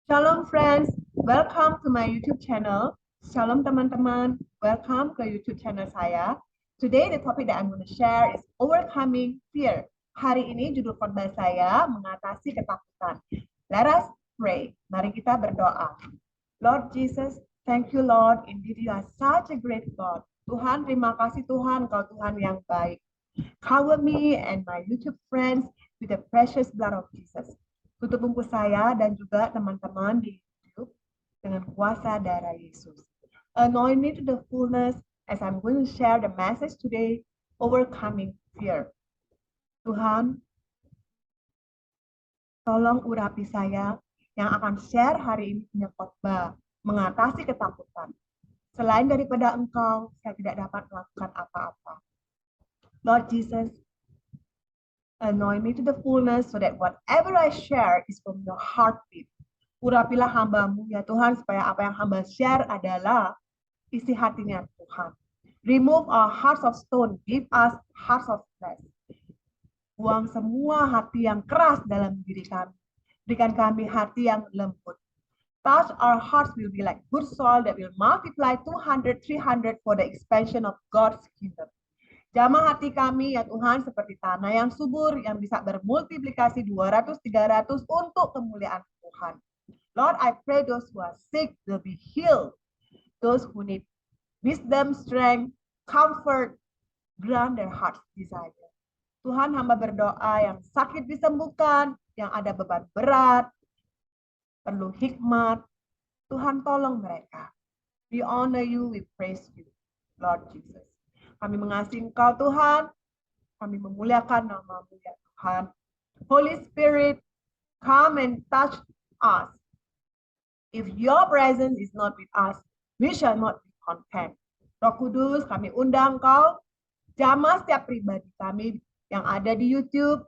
Shalom friends, welcome to my YouTube channel. Shalom teman-teman, welcome ke YouTube channel saya. Today the topic that I'm going to share is overcoming fear. Hari ini judul khotbah saya mengatasi ketakutan. Let us pray. Mari kita berdoa. Lord Jesus, thank you Lord, indeed you are such a great God. Tuhan, terima kasih Tuhan, Kau Tuhan yang baik. Cover me and my YouTube friends with the precious blood of Jesus. Tutup bungkus saya dan juga teman-teman di YouTube dengan kuasa darah Yesus. Anoint me to the fullness as I'm going to share the message today, overcoming fear. Tuhan, tolong urapi saya yang akan share hari ini punya khotbah, mengatasi ketakutan. Selain daripada Engkau, saya tidak dapat melakukan apa-apa. Lord Jesus, anoint me to the fullness so that whatever I share is from your heartbeat. Urapilah hamba-Mu ya Tuhan supaya apa yang hamba share adalah isi hatinya Tuhan. Remove our hearts of stone, give us hearts of flesh. Buang semua hati yang keras dalam diri kami. Berikan kami hati yang lembut. Touch our hearts will be like good soil that will multiply 200, 300 for the expansion of God's kingdom. Jamah hati kami ya Tuhan seperti tanah yang subur yang bisa bermultiplikasi 200, 300 untuk kemuliaan Tuhan. Lord, I pray those who are sick will be healed. Those who need wisdom, strength, comfort, grant their heart's desire. Tuhan, hamba berdoa yang sakit disembuhkan, yang ada beban berat, perlu hikmat. Tuhan tolong mereka. We honor you, we praise you, Lord Jesus. Kami mengasihi Engkau Tuhan, kami memuliakan nama-Mu ya Tuhan. Holy Spirit, come and touch us. If your presence is not with us, we shall not be content. Roh Kudus, kami undang Engkau, jamah setiap pribadi kami yang ada di YouTube.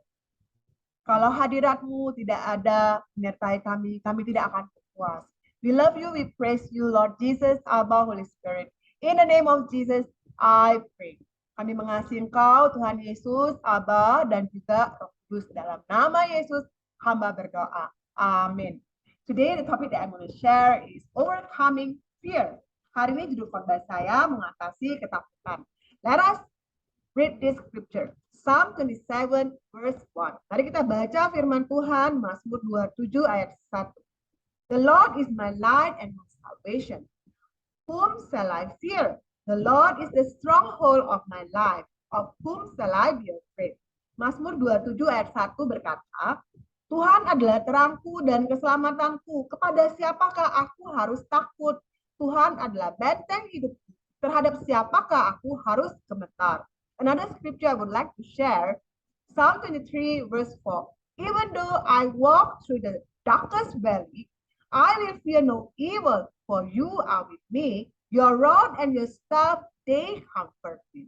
Kalau hadirat-Mu tidak ada menyertai kami, kami tidak akan puas. We love you, we praise you, Lord Jesus, Abba, Holy Spirit. In the name of Jesus, I pray. Kami mengasihi Engkau, Tuhan Yesus, Abba, dan juga Roh Kudus. Dalam nama Yesus, hamba berdoa. Amin. Today, the topic that I'm going to share is overcoming fear. Hari ini judul khotbah saya mengatasi ketakutan. Let us read this scripture. Psalm 27 verse 1. Mari kita baca firman Tuhan, Mazmur 27 ayat 1. The Lord is my light and my salvation. Whom shall I fear? The Lord is the stronghold of my life. Of whom shall I be afraid? Mazmur 27 ayat 1 berkata, Tuhan adalah terangku dan keselamatanku. Kepada siapakah aku harus takut? Tuhan adalah benteng hidupku. Terhadap siapakah aku harus gemetar? Another scripture I would like to share, Psalm 23 verse 4. Even though I walk through the darkest valley, I will fear no evil, for you are with me. Your rod and your staff, they comfort me.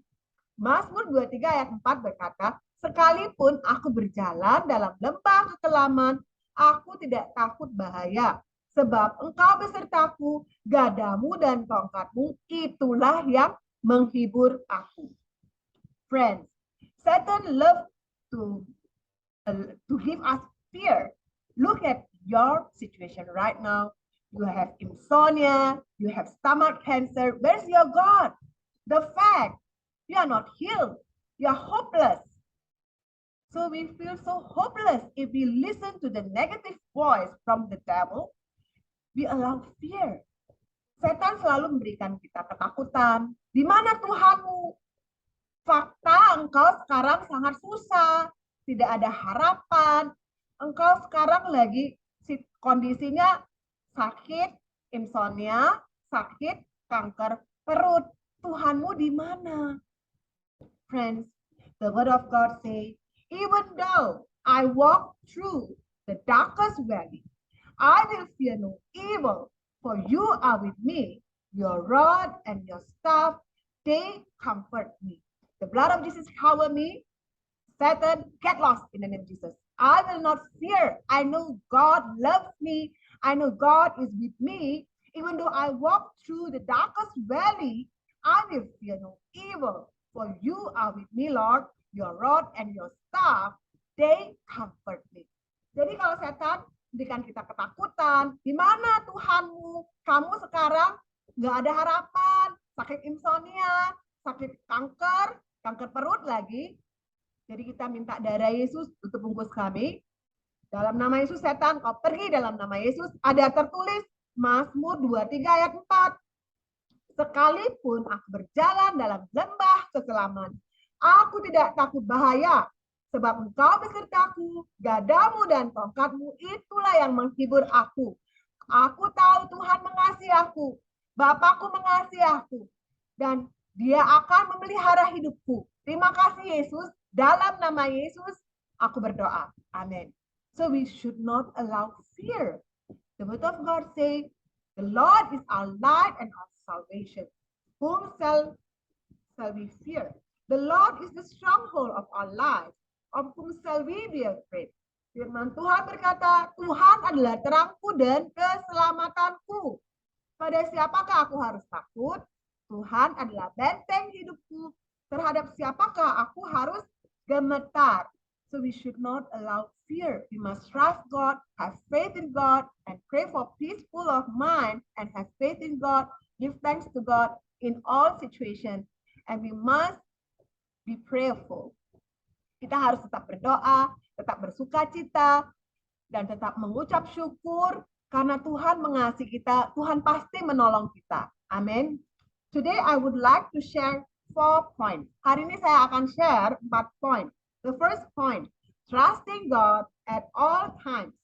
Mazmur 23 ayat 4 berkata, sekalipun aku berjalan dalam lembah kekelaman, aku tidak takut bahaya. Sebab engkau besertaku, gadamu dan tongkatmu, itulah yang menghibur aku. Friends, Satan loves to give us fear. Look at your situation right now. You have insomnia, you have stomach cancer. Where's your God? The fact you are not healed, you are hopeless. So we feel so hopeless if we listen to the negative voice from the devil. We allow fear. Setan selalu memberikan kita ketakutan. Di mana Tuhanmu? Fakta engkau sekarang sangat susah, tidak ada harapan. Engkau sekarang lagi kondisinya sakit, insomnia, sakit, kanker perut. Tuhanmu di mana? Friends, the word of God says, even though I walk through the darkest valley, I will fear no evil, for you are with me. Your rod and your staff, they comfort me. The blood of Jesus cover me. Satan, get lost in the name of Jesus. I will not fear. I know God loves me. I know God is with me. Even though I walk through the darkest valley, I will fear no evil. For you are with me, Lord. Your rod and your staff, they comfort me. Jadi kalau setan berikan kita ketakutan. Di mana Tuhanmu? Kamu sekarang nggak ada harapan, sakit insomnia, sakit kanker, kanker perut lagi. Jadi kita minta darah Yesus untuk bungkus kami. Dalam nama Yesus setan, kau pergi dalam nama Yesus. Ada tertulis Mazmur 23 ayat 4. Sekalipun aku berjalan dalam lembah kekelaman, aku tidak takut bahaya, sebab engkau besertaku, gadamu dan tongkatmu itulah yang menghibur aku. Aku tahu Tuhan mengasihi aku, Bapakku mengasihi aku, dan Dia akan memelihara hidupku. Terima kasih Yesus, dalam nama Yesus aku berdoa. Amin. So we should not allow fear. The word of God says, the Lord is our light and our salvation. Whom shall we fear? The Lord is the stronghold of our life. Of whom shall we be afraid? Firman Tuhan berkata, Tuhan adalah terangku dan keselamatanku. Pada siapakah aku harus takut? Tuhan adalah benteng hidupku. Terhadap siapakah aku harus gemetar? So we should not allow fear. We must trust God, have faith in God, and pray for peaceful of mind, and have faith in God, give thanks to God in all situations. And we must be prayerful. Kita harus tetap berdoa, tetap bersuka cita, dan tetap mengucap syukur karena Tuhan mengasihi kita. Tuhan pasti menolong kita. Amin. Today I would like to share 4 points. Hari ini saya akan share 4 poin. The first point, trusting God at all times.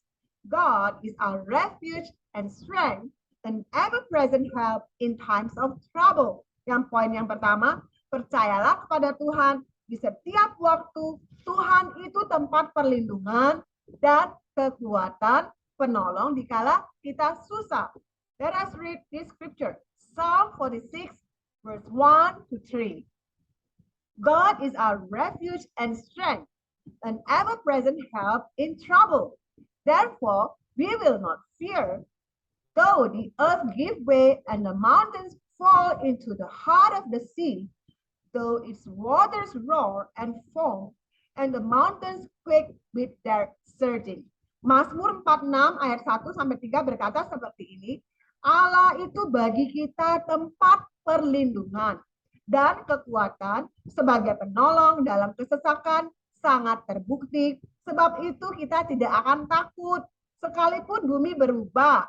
God is our refuge and strength, an ever-present help in times of trouble. Yang poin yang pertama, percayalah kepada Tuhan di setiap waktu. Tuhan itu tempat perlindungan dan kekuatan penolong dikala kita susah. Let us read this scripture. Psalm 46, verse 1 to 3. God is our refuge and strength, an ever-present help in trouble. Therefore, we will not fear, though the earth give way and the mountains fall into the heart of the sea, though its waters roar and foam, and the mountains quake with their surging. Mazmur 46 ayat 1 sampai 3 berkata seperti ini, Allah itu bagi kita tempat perlindungan dan kekuatan sebagai penolong dalam kesesakan sangat terbukti. Sebab itu kita tidak akan takut sekalipun bumi berubah,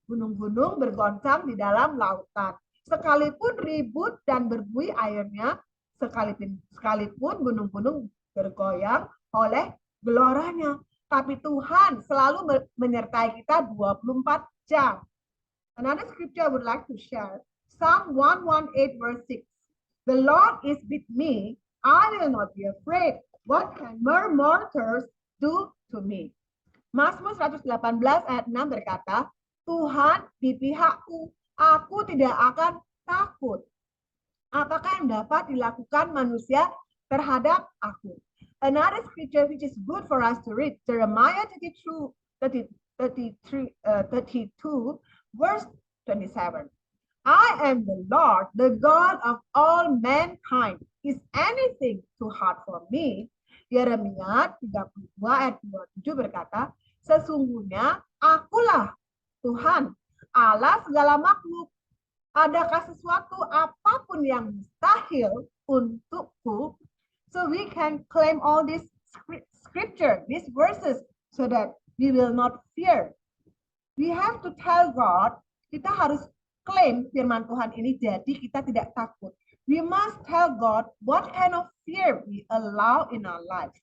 gunung-gunung bergoncang di dalam lautan, sekalipun ribut dan berbuih airnya, sekalipun gunung-gunung bergoyang oleh geloranya. Tapi Tuhan selalu menyertai kita 24 jam. Another scripture I would like to share, Psalm 118 verse 6. The Lord is with me, I will not be afraid. What can mere mortals do to me? Mazmur 118 ayat 6 berkata, Tuhan di pihakku, aku tidak akan takut. Apakah yang dapat dilakukan manusia terhadap aku? Another scripture which is good for us to read, Jeremiah 32 verse 27. I am the Lord, the God of all mankind. Is anything too hard for me? Yeremia 32 ayat 27 berkata, sesungguhnya akulah Tuhan, Allah segala makhluk. Adakah sesuatu apapun yang mustahil untukku? So we can claim all these scripture, these verses, so that we will not fear. We have to tell God, kita harus klaim firman Tuhan ini, jadi kita tidak takut. We must tell God what kind of fear we allow in our life.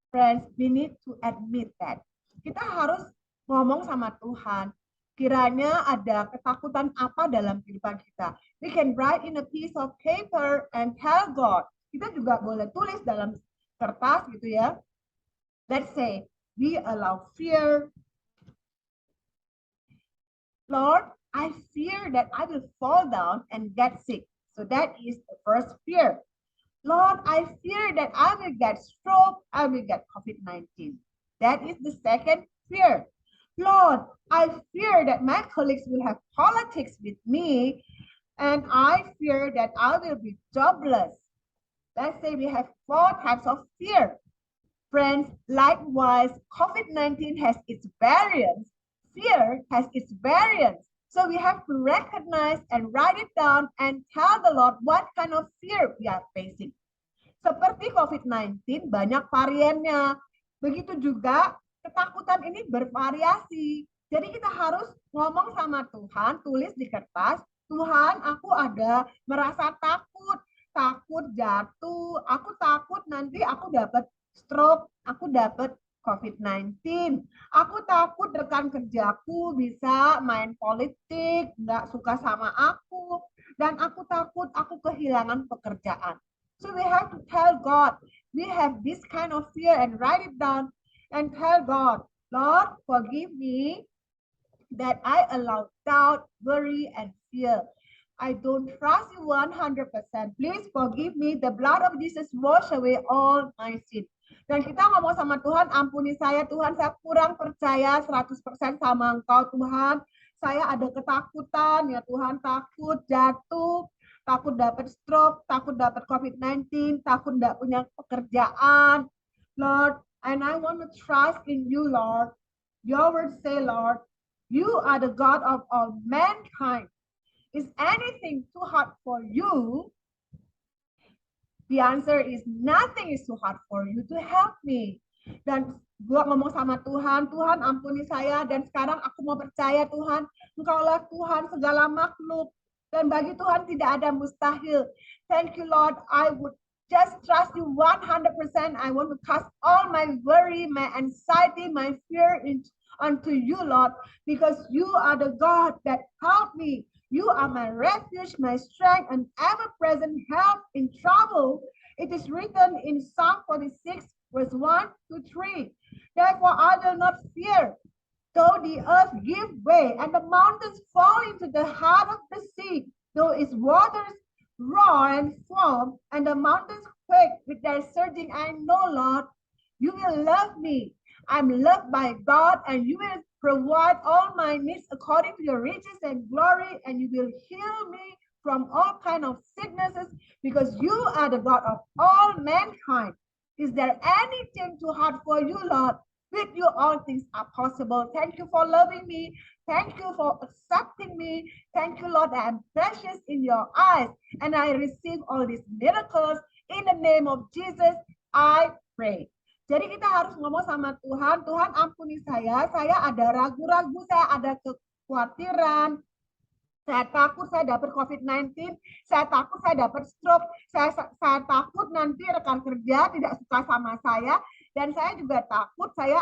Friends, we need to admit that. Kita harus ngomong sama Tuhan, kiranya ada ketakutan apa dalam kehidupan kita. We can write in a piece of paper and tell God. Kita juga boleh tulis dalam kertas gitu ya. Let's say, we allow fear. Lord, I fear that I will fall down and get sick. So that is the first fear. Lord, I fear that I will get stroke, I will get COVID-19. That is the second fear. Lord, I fear that my colleagues will have politics with me, and I fear that I will be jobless. Let's say we have 4 types of fear. Friends, likewise, COVID-19 has its variants. Fear has its variants. So we have to recognize and write it down and tell the Lord what kind of fear we are facing. Seperti COVID-19, banyak variannya. Begitu juga ketakutan ini bervariasi. Jadi kita harus ngomong sama Tuhan, tulis di kertas, Tuhan, aku ada merasa takut, takut jatuh, aku takut nanti aku dapat stroke, aku dapat COVID-19. Aku takut rekan kerjaku bisa main politik, nggak suka sama aku, dan aku takut aku kehilangan pekerjaan. So we have to tell God, we have this kind of fear and write it down and tell God, Lord, forgive me that I allow doubt, worry, and fear. I don't trust you 100%. Please forgive me. The blood of Jesus wash away all my sin. Dan kita ngomong sama Tuhan, ampuni saya Tuhan, saya kurang percaya 100% sama Engkau Tuhan. Saya ada ketakutan ya Tuhan, takut jatuh, takut dapat stroke, takut dapat COVID-19, takut tidak punya pekerjaan. Lord, and I want to trust in you, Lord. Your word say, Lord, you are the God of all mankind. Is anything too hard for you? The answer is nothing is too hard for you to help me. Dan gue ngomong sama Tuhan, Tuhan ampuni saya dan sekarang aku mau percaya Tuhan, Engkaulah Tuhan segala makhluk dan bagi Tuhan tidak ada mustahil. Thank you Lord, I would just trust you 100%. I want to cast all my worry, my anxiety, my fear unto you Lord, because you are the God that helped me. You are my refuge, my strength, and ever-present help in trouble. It is written in Psalm 46, verse 1 to 3. Therefore I will not fear, though the earth give way, and the mountains fall into the heart of the sea, though its waters roar and foam, and the mountains quake with their surging. I know, Lord, you will love me. I'm loved by God, and you will provide all my needs according to your riches and glory, and you will heal me from all kind of sicknesses, because you are the God of all mankind. Is there anything too hard for you, Lord? With you all things are possible. Thank you for loving me. Thank you for accepting me. Thank you, Lord, that I'm precious in your eyes, and I receive all these miracles. In the name of Jesus, I pray. Jadi kita harus ngomong sama Tuhan, Tuhan ampuni saya ada ragu-ragu, saya ada kekhawatiran, saya takut saya dapat COVID-19, saya takut saya dapat stroke, saya takut nanti rekan kerja tidak suka sama saya, dan saya juga takut saya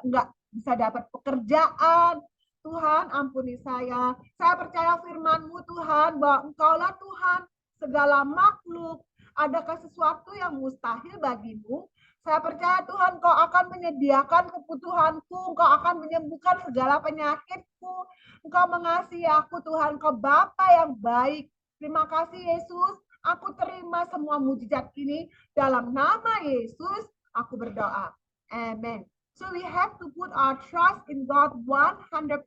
nggak bisa dapat pekerjaan. Tuhan ampuni saya percaya firman-Mu Tuhan, bahwa Engkaulah Tuhan segala makhluk, adakah sesuatu yang mustahil bagimu? Saya percaya Tuhan, Kau akan menyediakan kebutuhanku, Engkau akan menyembuhkan segala penyakitku, Engkau mengasihi aku Tuhan, Kau Bapa yang baik. Terima kasih Yesus, aku terima semua mujizat ini, dalam nama Yesus aku berdoa. Amen. So we have to put our trust in God 100%.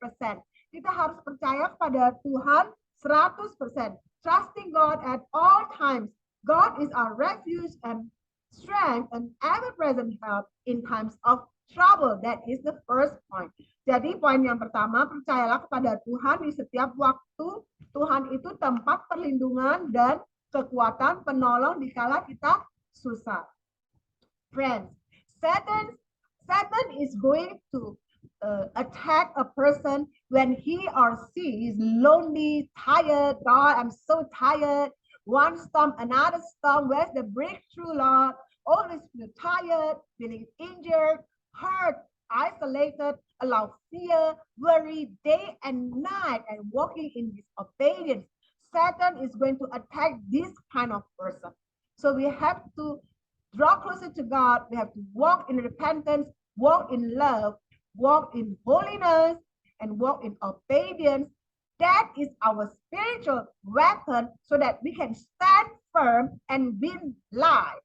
Kita harus percaya kepada Tuhan 100%. Trusting God at all times. God is our refuge and strength and ever-present help in times of trouble. That is the first point. Jadi poin yang pertama, percayalah kepada Tuhan di setiap waktu. Tuhan itu tempat perlindungan dan kekuatan penolong dikala kita susah. Friends, Satan is going to attack a person when he or she is lonely, tired. God, I'm so tired. One storm, another storm. Where's the breakthrough, Lord? Always feel tired, feeling injured, hurt, isolated, allow fear, worry day and night, and walking in disobedience. Satan is going to attack this kind of person. So we have to draw closer to God. We have to walk in repentance, walk in love, walk in holiness, and walk in obedience. That is our spiritual weapon so that we can stand firm and win life.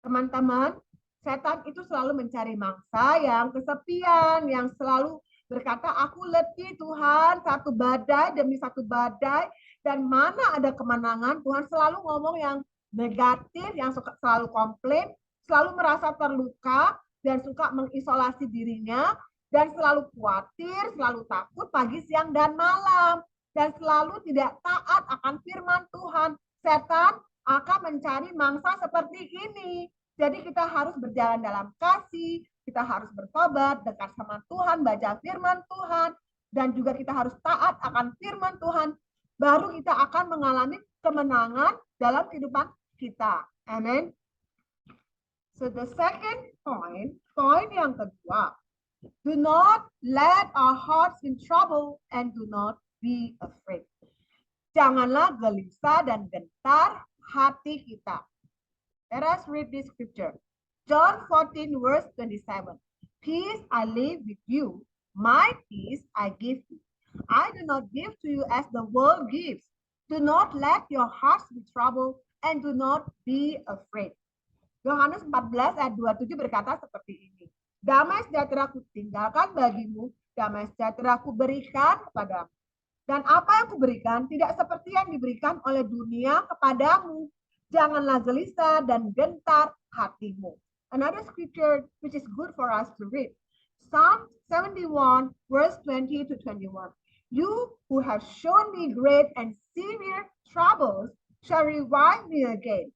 Teman-teman, setan itu selalu mencari mangsa yang kesepian, yang selalu berkata, aku letih Tuhan, satu badai demi satu badai, dan mana ada kemenangan. Tuhan selalu ngomong yang negatif, yang selalu komplain, selalu merasa terluka dan suka mengisolasi dirinya, dan selalu khawatir, selalu takut pagi, siang, dan malam, dan selalu tidak taat akan firman Tuhan. Setan akan mencari mangsa seperti ini. Jadi kita harus berjalan dalam kasih, kita harus bertobat, dekat sama Tuhan, baca firman Tuhan, dan juga kita harus taat akan firman Tuhan. Baru kita akan mengalami kemenangan dalam kehidupan kita. Amen. So the second point, poin yang kedua, do not let our hearts in trouble and do not be afraid. Janganlah gelisah dan gentar hati kita. Let us read this scripture. John 14 verse 27. Peace I leave with you, my peace I give you. I do not give to you as the world gives. Do not let your hearts be troubled and do not be afraid. Yohanes 14 ayat 27 berkata seperti ini. Damai sejahtera ku tinggalkan bagimu, damai sejahtera ku berikan kepadamu. Dan apa yang kuberikan tidak seperti yang diberikan oleh dunia kepadamu. Janganlah gelisah dan gentar hatimu. Another scripture which is good for us to read. Psalm 71 verse 20 to 21. You who have shown me great and severe troubles shall revive me again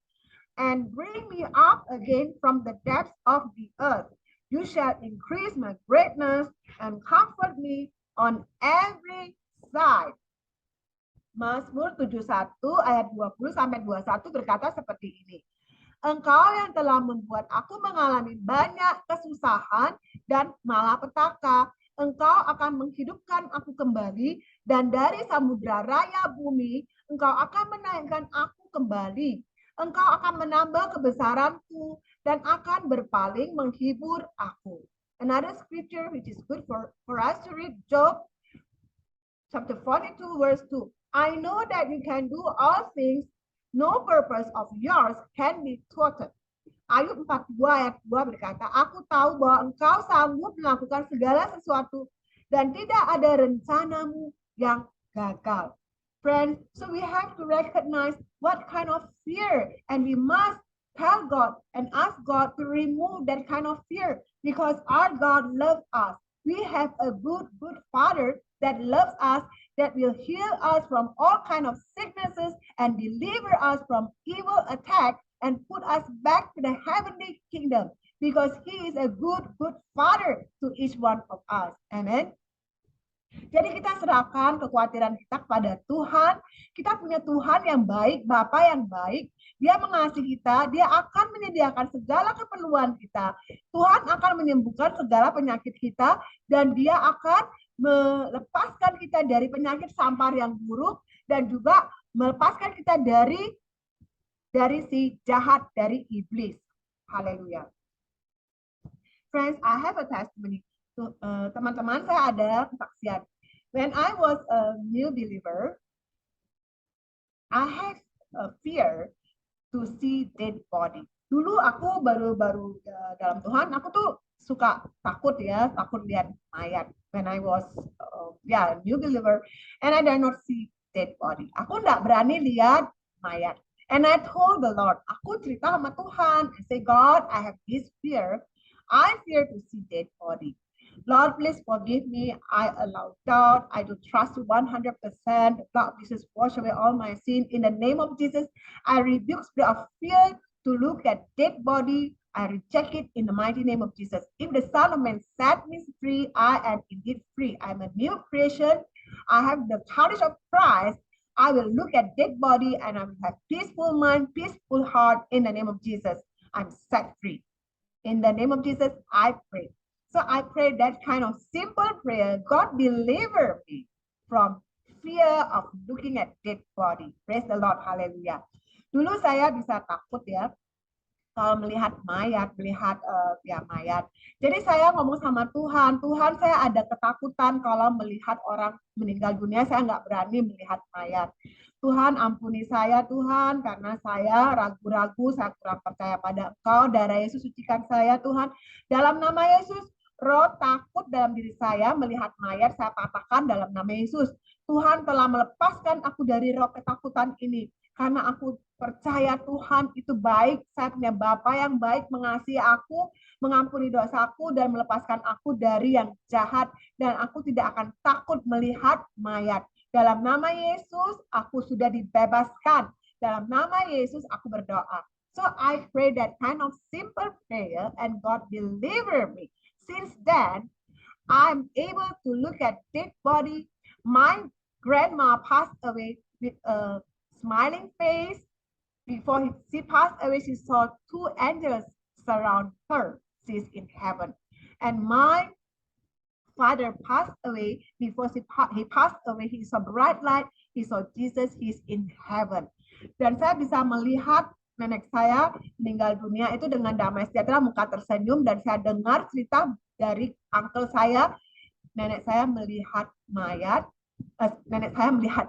and bring me up again from the depths of the earth. You shall increase my greatness and comfort me on every side. Mazmur 71 ayat 20 sampai 21 berkata seperti ini. Engkau yang telah membuat aku mengalami banyak kesusahan dan malapetaka. Engkau akan menghidupkan aku kembali, dan dari samudra raya bumi, engkau akan menaikkan aku kembali. Engkau akan menambah kebesaranku dan akan berpaling menghibur aku. Another scripture which is good for us to read, Job chapter 42 verse 2. I know that you can do all things. No purpose of yours can be thwarted. Ayub 42 ayat 2 berkata, aku tahu bahwa engkau sanggup melakukan segala sesuatu dan tidak ada rencanamu yang gagal. Friends, so we have to recognize what kind of fear, and we must tell God and ask God to remove that kind of fear, because our God loves us. We have a good Father that loves us, that will heal us from all kinds of sicknesses and deliver us from evil attack and put us back to the heavenly kingdom, because he is a good Father to each one of us. Amen. Jadi kita serahkan kekhawatiran kita kepada Tuhan. Kita punya Tuhan yang baik, Bapa yang baik. Dia mengasihi kita, dia akan menyediakan segala keperluan kita. Tuhan akan menyembuhkan segala penyakit kita, dan dia akan melepaskan kita dari penyakit sampar yang buruk, dan juga melepaskan kita dari si jahat, dari iblis. Haleluya. Friends, I have a testimony. Teman-teman, saya ada kesaksian. When I was a new believer, I have a fear to see dead body. Dulu aku baru dalam Tuhan, aku tuh suka takut lihat mayat. When I was new believer, and I did not see dead body. Aku nggak berani lihat mayat. And I told the Lord, aku cerita sama Tuhan, I say, God, I have this fear. I fear to see dead body. Lord, please forgive me. I allow doubt. I do trust you 100%. Lord Jesus, wash away all my sin. In the name of Jesus, I rebuke spirit of fear to look at dead body. I reject it in the mighty name of Jesus. If the Son of Man set me free, I am indeed free. I'm a new creation. I have the courage of Christ. I will look at dead body and I will have peaceful mind, peaceful heart in the name of Jesus. I'm set free. In the name of Jesus, I pray. So I pray that kind of simple prayer. God deliver me from fear of looking at dead body. Praise the Lord. Hallelujah. Dulu saya bisa takut kalau melihat mayat, mayat. Jadi saya ngomong sama Tuhan, Tuhan, saya ada ketakutan kalau melihat orang meninggal dunia, saya nggak berani melihat mayat. Tuhan, ampuni saya, Tuhan, karena saya ragu-ragu, saya kurang percaya pada Engkau. Darah Yesus sucikan saya, Tuhan. Dalam nama Yesus, roh takut dalam diri saya melihat mayat, saya patahkan dalam nama Yesus. Tuhan telah melepaskan aku dari roh ketakutan ini. Karena aku percaya Tuhan itu baik, saya punya Bapa yang baik, mengasihi aku, mengampuni dosaku, dan melepaskan aku dari yang jahat. Dan aku tidak akan takut melihat mayat. Dalam nama Yesus, aku sudah dibebaskan. Dalam nama Yesus, aku berdoa. So I pray that kind of simple prayer and God deliver me. Since then, I'm able to look at dead body. My grandma passed away with a smiling face. Before she passed away, she saw two angels surround her. She's in heaven. And my father passed away. Before he passed away, he saw bright light. He saw Jesus. He's in heaven. Dan saya bisa melihat nenek saya meninggal dunia itu dengan damai sejahtera, muka tersenyum, dan saya dengar cerita dari uncle saya. Nenek saya melihat mayat, nenek saya melihat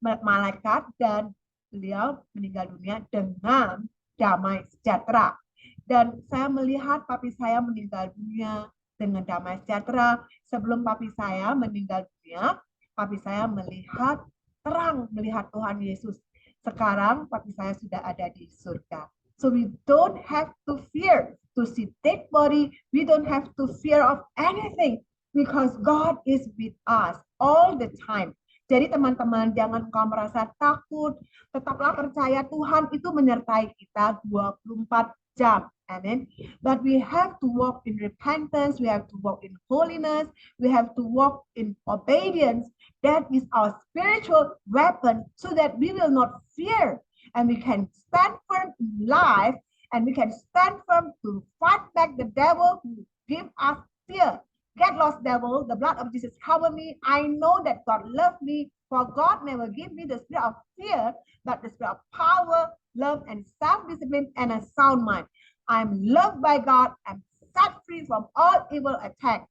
malaikat dan beliau meninggal dunia dengan damai sejahtera. Dan saya melihat papi saya meninggal dunia dengan damai sejahtera. Sebelum papi saya meninggal dunia, papi saya melihat terang, melihat Tuhan Yesus. Sekarang papi saya sudah ada di surga. So we don't have to fear to see dead body. We don't have to fear of anything because God is with us all the time. Jadi teman-teman, jangan kau merasa takut. Tetaplah percaya Tuhan itu menyertai kita 24 jam. Amen. But we have to walk in repentance. We have to walk in holiness. We have to walk in obedience. That is our spiritual weapon so that we will not fear. And we can stand firm in life, and we can stand firm to fight back the devil who give us fear. Get lost, devil. The blood of Jesus cover me. I know that God loves me, for God never give me the spirit of fear, but the spirit of power, love, and self-discipline, and a sound mind. I'm loved by God. I'm set free from all evil attack.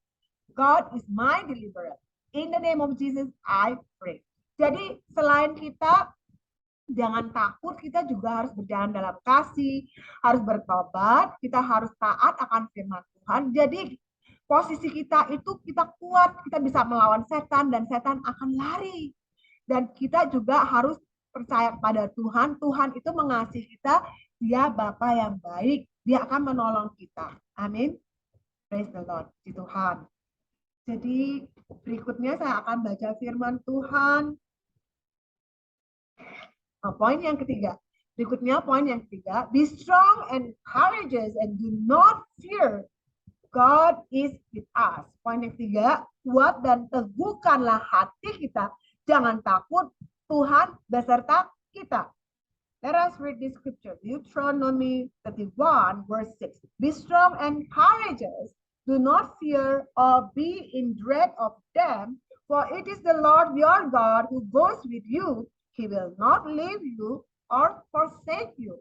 God is my deliverer. In the name of Jesus, I pray. Jadi selain kita jangan takut, kita juga harus berjalan dalam kasih, harus bertobat, kita harus taat akan firman Tuhan. Jadi posisi kita itu kita kuat, kita bisa melawan setan dan setan akan lari. Dan kita juga harus percaya kepada Tuhan. Tuhan itu mengasihi kita, Dia Bapa yang baik, Dia akan menolong kita. Amin. Praise the Lord, di Tuhan. Jadi berikutnya saya akan baca firman Tuhan. Poin yang ketiga. Berikutnya poin yang ketiga. Be strong and courageous and do not fear. God is with us. Poin yang ketiga. Kuat dan teguhkanlah hati kita. Jangan takut. Tuhan beserta kita. Let us read this scripture. Deuteronomy 31 verse 6. Be strong and courageous. Do not fear or be in dread of them. For it is the Lord your God who goes with you. He will not leave you or forsake you.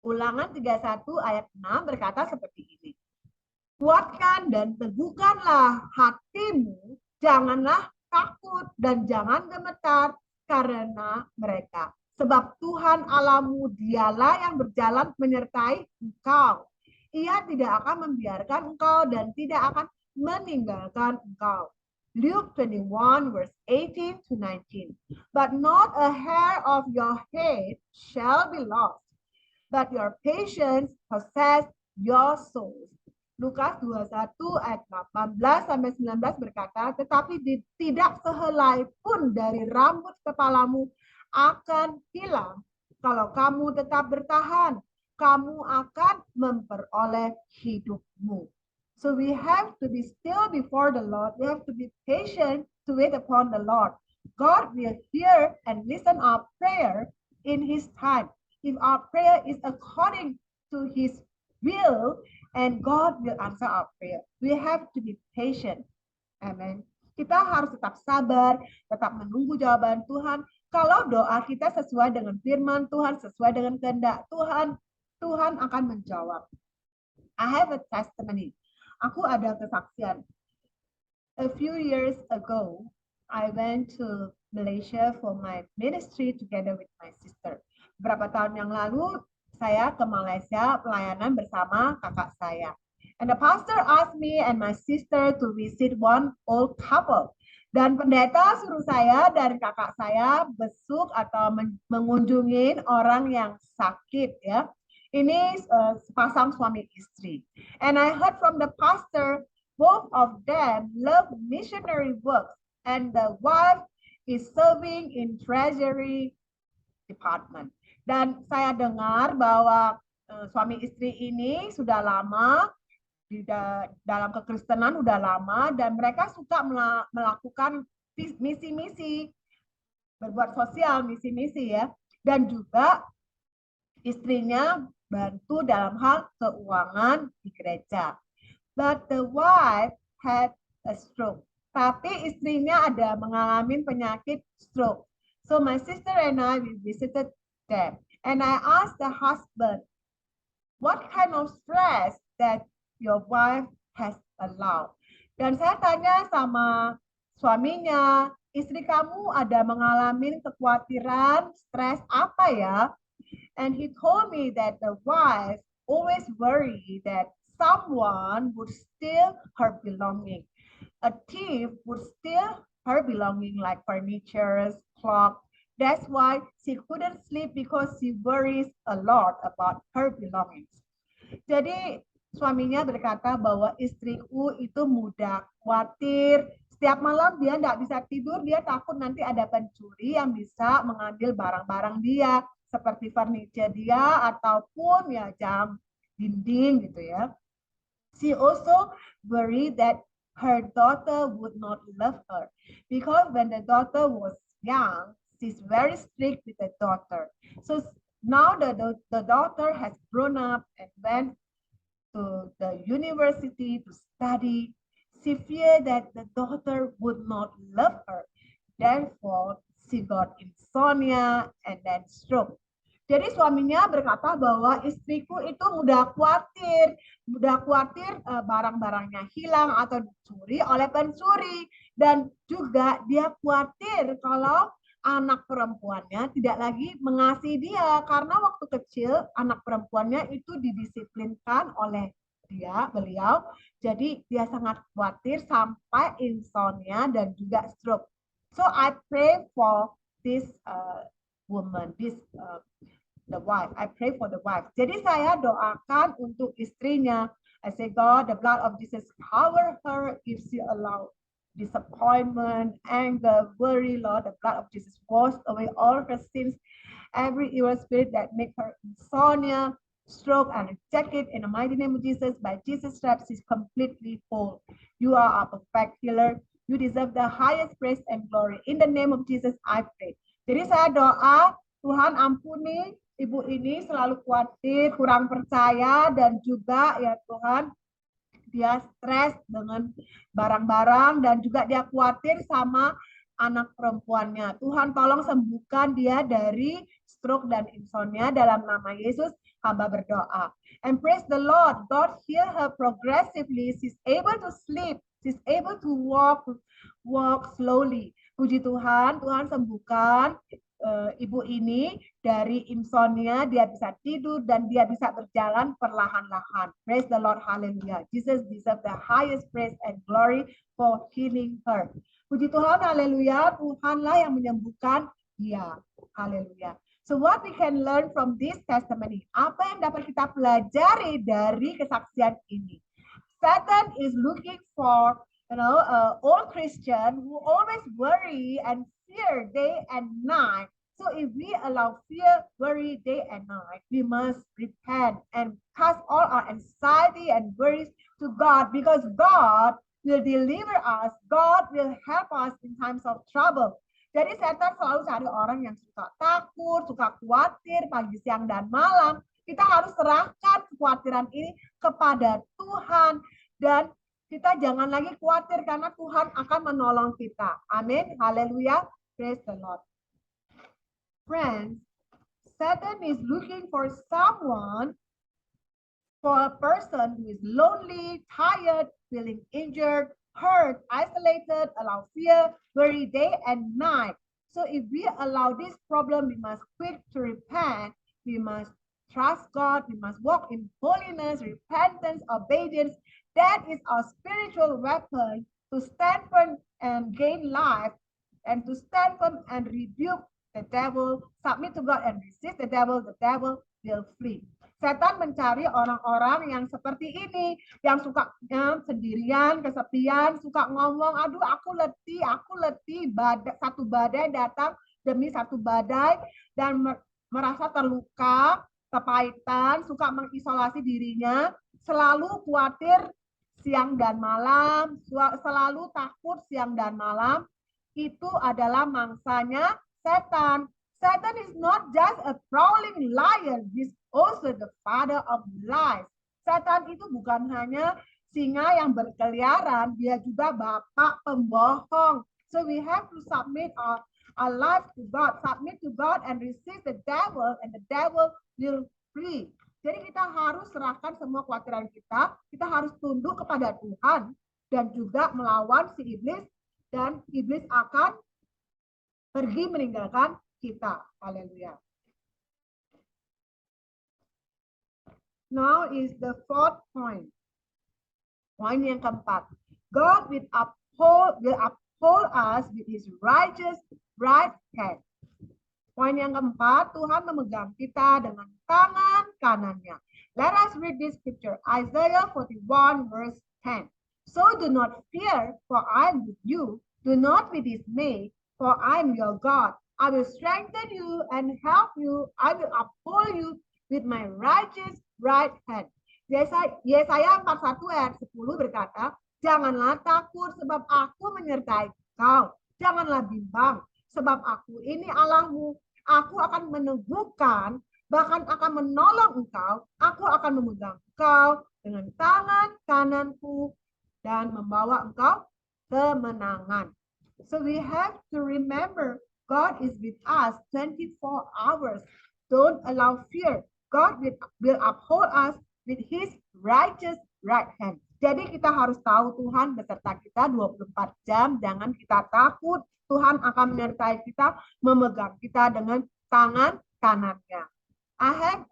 Ulangan 31 ayat 6 berkata seperti ini. Kuatkan dan teguhkanlah hatimu, janganlah takut dan jangan gemetar karena mereka. Sebab Tuhan Allahmu dialah yang berjalan menyertai engkau. Ia tidak akan membiarkan engkau dan tidak akan meninggalkan engkau. Luke 21 verse 18 to 19. But not a hair of your head shall be lost, but your patience possess your souls. Lukas 21 ayat 18 sampai 19 berkata, tetapi tidak sehelai pun dari rambut kepalamu akan hilang. Kalau kamu tetap bertahan, kamu akan memperoleh hidupmu. So we have to be still before the Lord. We have to be patient to wait upon the Lord. God will hear and listen our prayer in His time. If our prayer is according to His will, and God will answer our prayer. We have to be patient. Amen. Kita harus tetap sabar, tetap menunggu jawaban Tuhan. Kalau doa kita sesuai dengan firman Tuhan, sesuai dengan kehendak Tuhan, Tuhan akan menjawab. I have a testimony. Aku ada kesaksian. A few years ago, I went to Malaysia for my ministry together with my sister. Beberapa tahun yang lalu, saya ke Malaysia pelayanan bersama kakak saya. And the pastor asked me and my sister to visit one old couple. Dan pendeta suruh saya dan kakak saya besuk atau mengunjungi orang yang sakit ya. Ini sepasang suami istri. And I heard from the pastor, both of them love missionary work, and the wife is serving in treasury department. Dan saya dengar bahwa suami istri ini sudah lama di dalam kekristenan udah lama dan mereka suka melakukan misi-misi, berbuat sosial, misi-misi ya. Dan juga istrinya bantu dalam hal keuangan di gereja. But the wife had a stroke. Tapi istrinya ada mengalami penyakit stroke. So my sister and I, we visited them. And I asked the husband, what kind of stress that your wife has allowed? Dan saya tanya sama suaminya, istri kamu ada mengalami kekhawatiran, stres apa ya? And he told me that the wife always worry that someone would steal her belonging. A thief would steal her belonging like furniture, clothes. That's why she couldn't sleep because she worries a lot about her belongings. Jadi suaminya berkata bahwa istriku itu mudah khawatir. Setiap malam dia tidak bisa tidur, dia takut nanti ada pencuri yang bisa mengambil barang-barang dia, seperti furniture dia ataupun ya jam dinding gitu ya. She also worried that her daughter would not love her because when the daughter was young, she's very strict with the daughter. So now the daughter has grown up and went to the university to study. She feared that the daughter would not love her. Therefore, she got insomnia and then stroke. Jadi suaminya berkata bahwa istriku itu mudah khawatir barang-barangnya hilang atau dicuri oleh pencuri. Dan juga dia khawatir kalau anak perempuannya tidak lagi mengasihi dia. Karena waktu kecil anak perempuannya itu didisiplinkan oleh beliau. Jadi dia sangat khawatir sampai insomnia dan juga stroke. So I pray for this woman, the wife. I pray for the wife. Jadi saya doakan untuk istrinya. I say, God, the blood of Jesus cover her if she allow disappointment, anger, worry, Lord. The blood of Jesus wash away all her sins, every evil spirit that make her insomnia, stroke, and reject it in the mighty name of Jesus. By Jesus' stripes, she's completely whole. You are a perfect healer. You deserve the highest praise and glory. In the name of Jesus, I pray. Jadi saya doa, Tuhan ampuni ibu ini selalu khawatir, kurang percaya, dan juga ya Tuhan, dia stres dengan barang-barang dan juga dia khawatir sama anak perempuannya. Tuhan tolong sembuhkan dia dari stroke dan insomnia dalam nama Yesus hamba berdoa. And praise the Lord, God heal her progressively. She's able to sleep. She's able to walk slowly. Puji Tuhan, Tuhan sembuhkan ibu ini dari insomnia, dia bisa tidur dan dia bisa berjalan perlahan-lahan. Praise the Lord, hallelujah. Jesus deserve the highest praise and glory for healing her. Puji Tuhan, haleluya, Tuhanlah yang menyembuhkan dia. Haleluya. So what we can learn from this testimony? Apa yang dapat kita pelajari dari kesaksian ini? Satan is looking for all Christian who always worry and fear day and night. So if we allow fear, worry day and night, we must repent and cast all our anxiety and worries to God, because God will deliver us. God will help us in times of trouble. Jadi setan selalu cari orang yang suka takut, suka khawatir pagi, siang, dan malam. Kita harus serahkan kekhawatiran ini kepada Tuhan. Dan kita jangan lagi khawatir karena Tuhan akan menolong kita. Amin. Haleluya. Praise the Lord. Friends, Satan is looking for someone, for a person who is lonely, tired, feeling injured, hurt, isolated, allow fear, worry day and night. So if we allow this problem, we must quick to repent. We must trust God. We must walk in holiness, repentance, obedience. That is our spiritual weapon to stand firm and gain life, and to stand firm and rebuke the devil, submit to God and resist the devil will flee. Setan mencari orang-orang yang seperti ini, yang suka sendirian, kesepian, suka ngomong, aduh aku letih, satu badai datang demi satu badai, dan merasa terluka, kepahitan, suka mengisolasi dirinya, selalu khawatir siang dan malam, selalu takut siang dan malam. Itu adalah mangsanya setan. Satan is not just a prowling lion, he's also the father of lies. Setan itu bukan hanya singa yang berkeliaran, dia juga bapak pembohong. So we have to submit our life to God, submit to God and resist the devil, and the devil will flee. Jadi kita harus serahkan semua kekhawatiran kita harus tunduk kepada Tuhan dan juga melawan si iblis, dan iblis akan pergi meninggalkan kita. Haleluya. Now is the fourth point. Poin yang keempat. God will uphold us with his righteous right hand. Poin yang keempat, Tuhan memegang kita dengan tangan kanannya. Let us read this scripture, Isaiah 41 verse 10. So do not fear, for I am with you. Do not be dismayed, for I am your God. I will strengthen you and help you. I will uphold you with my righteous right hand. Yesaya 41 ayat 10 berkata, janganlah takut sebab aku menyertai kau. Janganlah bimbang sebab aku ini Allahmu. Aku akan meneguhkan, bahkan akan menolong engkau. Aku akan memegang engkau dengan tangan kananku dan membawa engkau kemenangan. So we have to remember God is with us 24 hours. Don't allow fear. God will uphold us with his righteous right hand. Jadi kita harus tahu Tuhan beserta kita 24 jam. Jangan kita takut. Tuhan akan menyertai kita, memegang kita dengan tangan kanannya. I have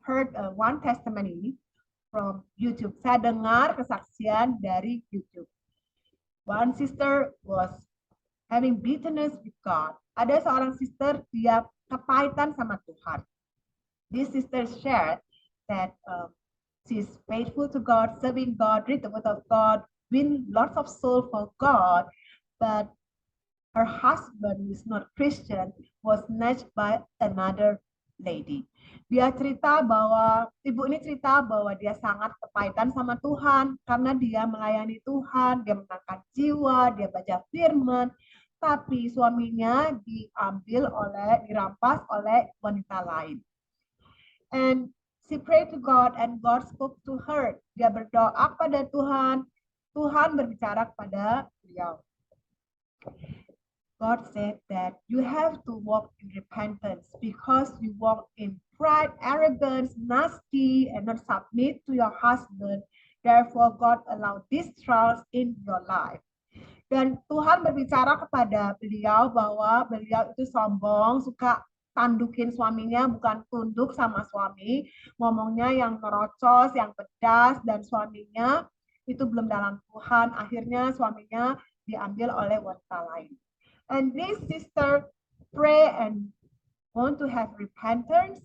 heard one testimony from YouTube. Saya dengar kesaksian dari YouTube. One sister was having bitterness with God. Ada seorang sister, dia kepahitan sama Tuhan. This sister shared that she's faithful to God, serving God, read the word of God, win lots of souls for God, but her husband, who is not Christian, was snatched by another lady. Ibu ini cerita bahwa dia sangat kepahitan sama Tuhan karena dia melayani Tuhan, dia menangkan jiwa, dia baca firman, tapi suaminya dirampas oleh wanita lain. And she prayed to God and God spoke to her. Dia berdoa pada Tuhan, Tuhan berbicara kepada beliau. God said that you have to walk in repentance because you walk in pride, arrogance, nasty, and not submit to your husband. Therefore, God allowed these trials in your life. Dan Tuhan berbicara kepada beliau bahwa beliau itu sombong, suka tandukin suaminya, bukan tunduk sama suami, ngomongnya yang merocos, yang pedas, dan suaminya itu belum dalam Tuhan. Akhirnya suaminya diambil oleh wanita lain. And this sister pray and want to have repentance.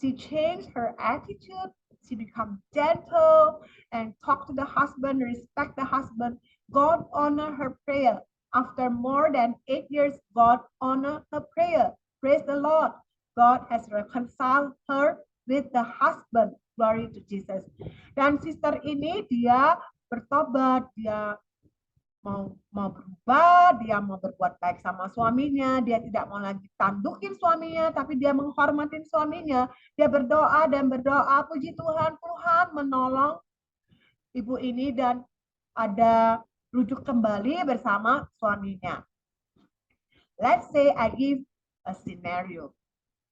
She changed her attitude. She become gentle and talk to the husband, respect the husband. God honor her prayer. After more than 8 years, God honor her prayer. Praise the Lord. God has reconciled her with the husband. Glory to Jesus. Dan sister ini dia bertobat, dia mau berubah, dia mau berbuat baik sama suaminya, dia tidak mau lagi tandukin suaminya, tapi dia menghormatin suaminya. Dia berdoa dan berdoa, puji Tuhan, Tuhan menolong ibu ini dan ada rujuk kembali bersama suaminya. Let's say I give a scenario.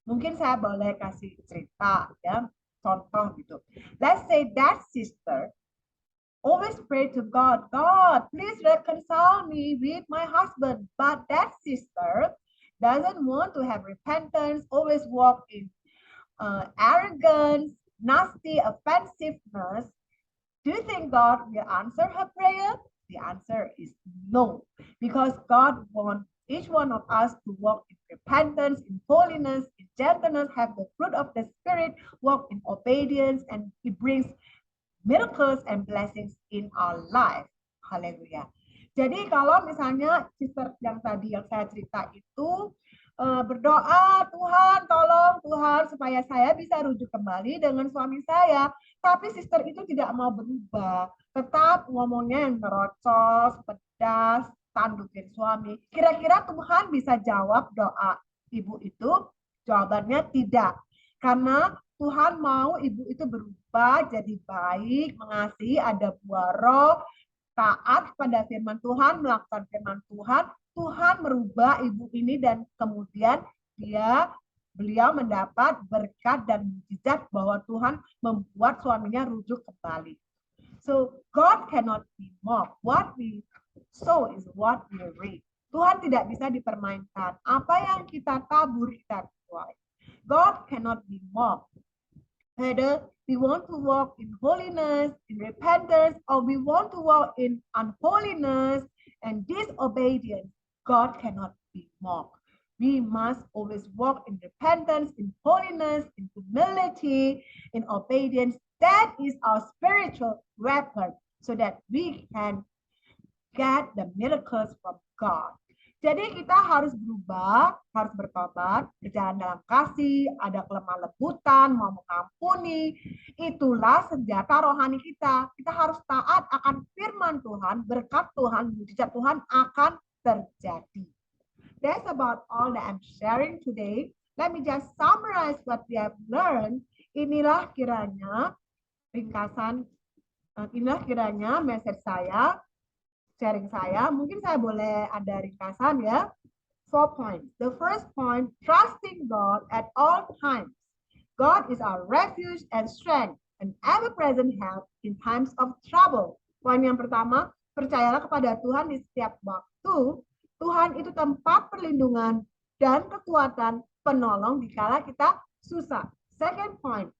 Mungkin saya boleh kasih cerita, ya, contoh gitu. Let's say that sister always pray to God, God, please reconcile me with my husband. But that sister doesn't want to have repentance, always walk in arrogance, nasty offensiveness. Do you think God will answer her prayer? The answer is no, because God wants each one of us to walk in repentance, in holiness, in gentleness, have the fruit of the Spirit, walk in obedience, and it brings miracles and blessings in our life. Haleluya. Jadi kalau misalnya sister yang tadi yang saya cerita itu berdoa, Tuhan tolong Tuhan supaya saya bisa rujuk kembali dengan suami saya, tapi sister itu tidak mau berubah, tetap ngomongnya yang nerocos, pedas, tandukin suami. Kira-kira Tuhan bisa jawab doa ibu itu? Jawabannya tidak. Karena Tuhan mau ibu itu berubah jadi baik, mengasihi, ada buah roh, taat pada firman Tuhan, melakukan firman Tuhan. Tuhan merubah ibu ini dan kemudian beliau mendapat berkat dan mukjizat bahwa Tuhan membuat suaminya rujuk kembali. So God cannot be mocked. What we sow is what we reap. Tuhan tidak bisa dipermainkan. Apa yang kita tabur kita tuai. God cannot be mocked. Whether we want to walk in holiness, in repentance, or we want to walk in unholiness and disobedience, God cannot be mocked. We must always walk in repentance, in holiness, in humility, in obedience. That is our spiritual weapon so that we can get the miracles from God. Jadi kita harus berubah, harus bertobat, berjalan dalam kasih, ada kelemah lembutan, mau mengampuni. Itulah senjata rohani kita. Kita harus taat akan firman Tuhan, berkat Tuhan, mujizat Tuhan akan terjadi. That's about all that I'm sharing today. Let me just summarize what we have learned. Inilah kiranya ringkasan, inilah kiranya message saya, sharing saya. Mungkin saya boleh ada ringkasan ya. 4 points. The first point, trusting God at all times. God is our refuge and strength, an ever-present help in times of trouble. Poin yang pertama, percayalah kepada Tuhan di setiap waktu. Tuhan itu tempat perlindungan dan kekuatan penolong dikala kita susah. Second point,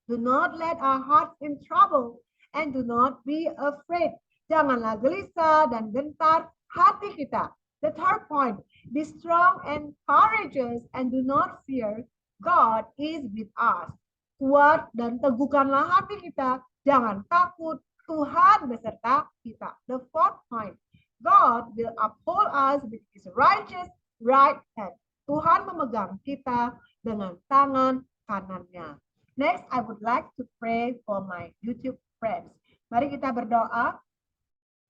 do not let our hearts in trouble and do not be afraid. Janganlah gelisah dan gentar hati kita. The third point, be strong and courageous and do not fear. God is with us. Kuat dan teguhkanlah hati kita. Jangan takut, Tuhan beserta kita. The fourth point, God will uphold us with his righteous right hand. Tuhan memegang kita dengan tangan kanannya. Next, I would like to pray for my YouTube friends. Mari kita berdoa.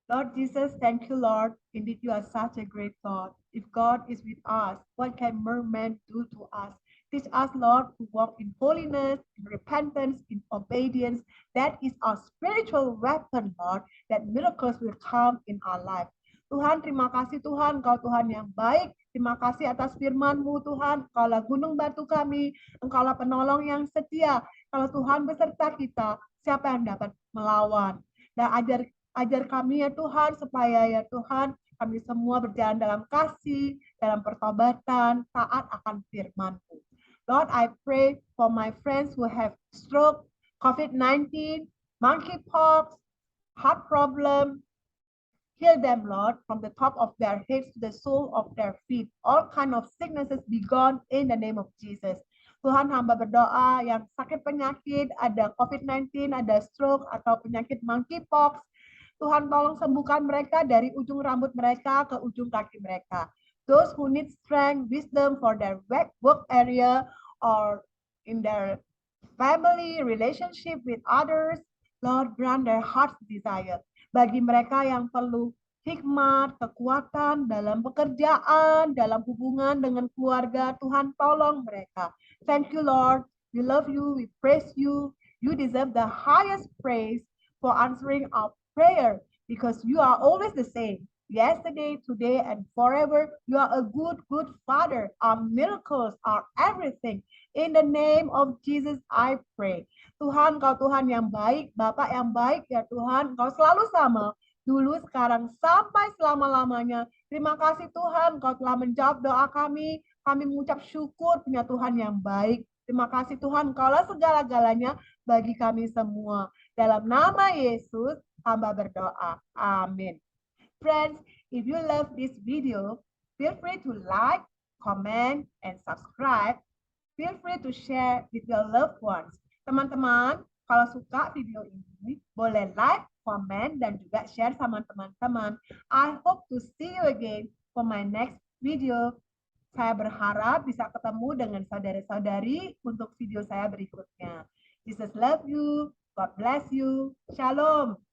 Lord Jesus, thank you, Lord. Indeed, you are such a great God. If God is with us, what can merman do to us? Teach us, Lord, to walk in holiness, in repentance, in obedience. That is our spiritual weapon, Lord, that miracles will come in our life. Tuhan, terima kasih Tuhan, Engkau Tuhan yang baik. Terima kasih atas firman-Mu Tuhan. Engkaulah gunung batu kami, Engkaulah penolong yang setia. Kalau Tuhan beserta kita, siapa yang dapat melawan? Dan ajar kami ya Tuhan, supaya ya Tuhan, kami semua berjalan dalam kasih, dalam pertobatan, taat akan firman-Mu. Lord, I pray for my friends who have stroke, COVID-19, monkeypox, heart problem. Heal them, Lord, from the top of their heads to the sole of their feet. All kind of sicknesses be gone in the name of Jesus. Tuhan, hamba berdoa yang sakit penyakit, ada COVID-19, ada stroke, atau penyakit monkeypox. Tuhan, tolong sembuhkan mereka dari ujung rambut mereka ke ujung kaki mereka. Those who need strength, wisdom for their work area or in their family, relationship with others, Lord, grant their heart's desire. Bagi mereka yang perlu hikmat, kekuatan dalam pekerjaan, dalam hubungan dengan keluarga, Tuhan tolong mereka. Thank you, Lord. We love you, we praise you. You deserve the highest praise for answering our prayer because you are always the same. Yesterday, today, and forever, you are a good, good Father. Our miracles are everything. In the name of Jesus, I pray. Tuhan, Kau Tuhan yang baik, Bapak yang baik ya Tuhan, Kau selalu sama, dulu, sekarang, sampai selama-lamanya. Terima kasih Tuhan, Kau telah menjawab doa kami mengucap syukur punya Tuhan yang baik. Terima kasih Tuhan, Kaulah segala-galanya bagi kami semua. Dalam nama Yesus, hamba berdoa. Amin. Friends, if you love this video, feel free to like, comment, and subscribe. Feel free to share with your loved ones. Teman-teman, kalau suka video ini, boleh like, comment, dan juga share sama teman-teman. I hope to see you again for my next video. Saya berharap bisa ketemu dengan saudara-saudari untuk video saya berikutnya. Jesus love you. God bless you. Shalom.